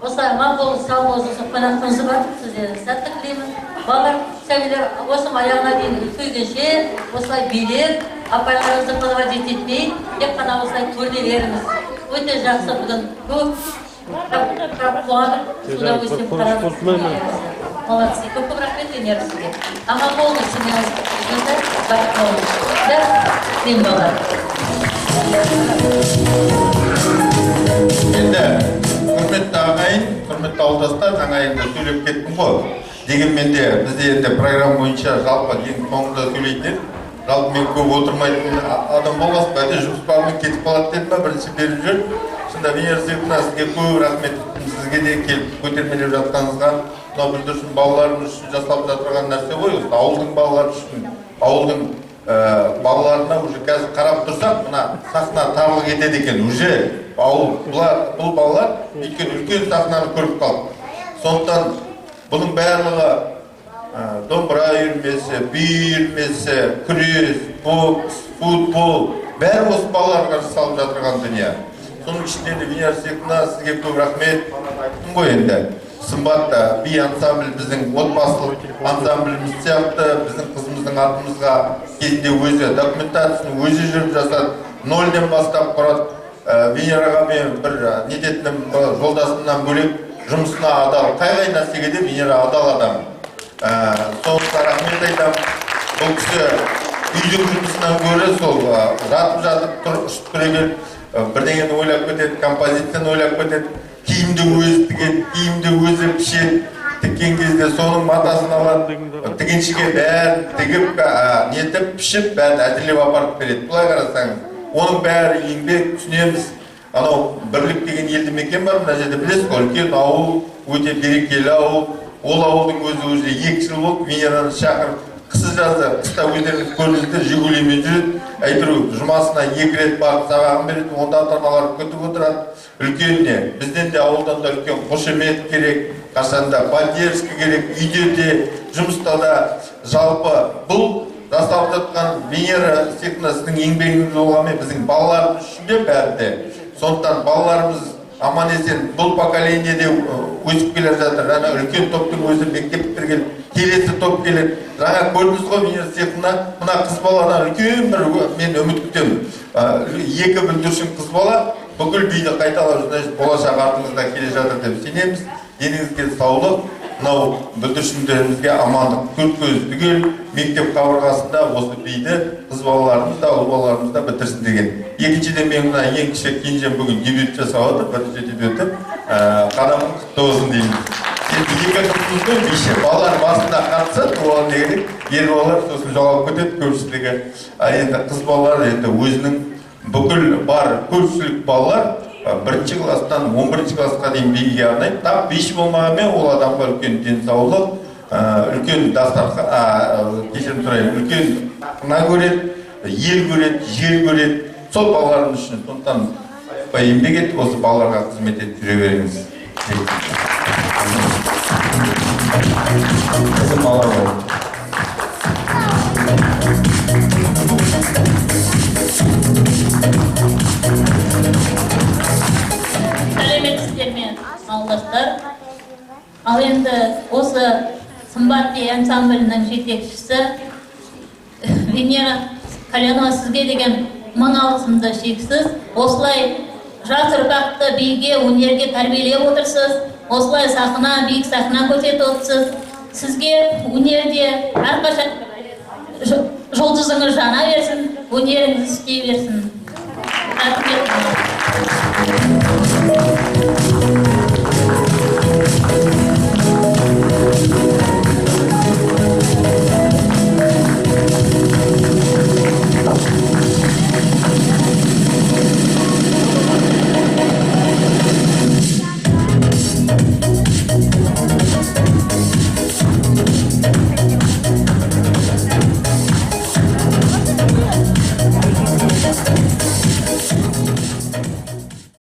[SPEAKER 8] Осы аман болыңыз, сау болыңыз, осы қонақтарыңыз бар, сізге сәттілік тілеймін. Балалар, сәбилер, осы аяғына дейін үлкейгенше, осылай билеп, апайларыңызды қылға жететпей, тек қана осылай көріне беріңіз. Өте жақсы бүгін көп қуанып, с удовольствием қарадық. молодцы. Көп рахмет Венера сізге. Аға болды, сенен бақыт болды. Да, дем балар.
[SPEAKER 2] Енді құрметті ағайын, құрметті ауылдастар, жаңа енді сөйлеп кеттім ғой. Дегенмен де бізде енді программа бойынша жалпы ең соңында сөйлейтін жалпы мен көп отырмайтын адам болмас, бәлде жұмыстарымен кетіп қалады деді ма, бірінші беріп жүр. Шында Венера Сергеевна, сізге көп рахмет, сізге де келіп көтермелеп жатқаныңызға. Мынау біздер үшін, балаларымыз үшін жасалып жатырған нәрсе ғой, ауылдың балалары үшін, ауылдың балаларына уже қазір қарап тұрсақ, мына сахна тарлық етеді екен, уже ауыл, бұл балалар өйткені үлкен сахнаны көріп қалды. Сондықтан бұның барлығы домбыра үйірмесі, би үйірмесі, күрес, бокс, футбол, бәрі осы балаларға жасалып жатырған дүние. Соның ішінде де Венера Сергеевна, сізге көп рахмет. Айттым ғой енді. Сымбат би ансамбль біздің отбасылық ансамбліміз сияқты, біздің қызымыздың атымызға кезінде өзі документацияны өзі жүріп жасады, нөлден бастап құрады. Венераға мен бір нететінім жолдасымнан бөлек жұмысына адал, қай нәрсеге де Венера адал адам. Соңында рахмет айтамын. Бұл кісі үйдің жұмысынан көрі сол жатып ұшып түрегел бірдеңені ойлап кетеді, композицияны ойлап кетеді, киімді өзі тігеді, киімді өзі пішеді, тіккен кезде соның матасын алады, тігіншіге бәрін тігіп, нетіп, пішіп, бәрін әзірлеп апарып береді. Бұлай қарасаңыз, оның бәрі еңбек, түсінеміз. Анау Бірлік деген елді мекен бар, мына жерде білесіз ғой, үлкен ауыл, өте берекелі ауыл. Ол ауылдың өзі 2 жыл болды, Венераны шақырып, қысы жазды, қыста өздеріңіз көрдіңіздер, жигулимен жүреді, әйтеуір жұмасына 2 рет барып сабағын береді, онда ата-аналар күтіп отырады. Үлкеніне, бізден де ауылдан да үлкен қошемет керек, қашанда поддержка керек, үйде де, жұмыста да. Жалпы бұл жасалып жатқан Венера Сергеевна сіздің еңбегіңіз болғанмен біздің балаларымыз үшін де бәрі де. Сондықтан балаларымыз аман есен бұл поколенияде өсіп келе жатыр. Жаңа үлкен топтың өзі мектеп бітірген, келесі топ келеді. Жаңа көрдіңіз ғой Венера Сергеевна, мына қыз баладан үлкен бір мен үміт күтемін. 2 бүлдіршін қыз бала бүкіл биді қайталап болашақ артыңызда келе жатыр деп сенеміз. Деніңізге саулық, мынау бүлдіршіндерімізге амандық, төрт көз түгел мектеп қабырғасында осы биді қыз балаларымыз да, ұл балаларымыз да бітірсін деген. Екіншіден мен мына ең кіші кенжем бүгін дебют жасап отыр, бірінші дебюті. Қадамың құтты болсын дейміз. Екі қызымызбен биші балалар басында қатысады, оған не керек? Ер балалар сосын жоғалып кетеді көпшілігі. Енді қыз балалар енді өзінің бүкіл бар көпшілік балалар 1-ші класстан 11-ші классқа дейін биге арнайды. Тап биші болмағанмен ол адамға үлкен денсаулық, үлкен дастархан, кешірім сұрайын, үлкен мына көреді, ел көреді, жер көреді. Сол балаларымыз үшін сондықтан еңбек етіп осы балаларға қызмет етіп жүре беріңіз. Bizim ballar var.
[SPEAKER 8] Сәлеметсіздерме, ауылдастар. Ал енді осы Сымбат би ансамблінің жетекшісі Венера Кальянова сізге деген мың алғысымды шексіз. Осылай жас ұрпақты биге, өнерге тәрбиелеп отырсыз. Осылай сахна, биік сахна көрсетіп отырсыз. Сізге өнерде әрқашан жұлдызыңыз жана берсін, өнеріңіз істей берсін. Рахмет.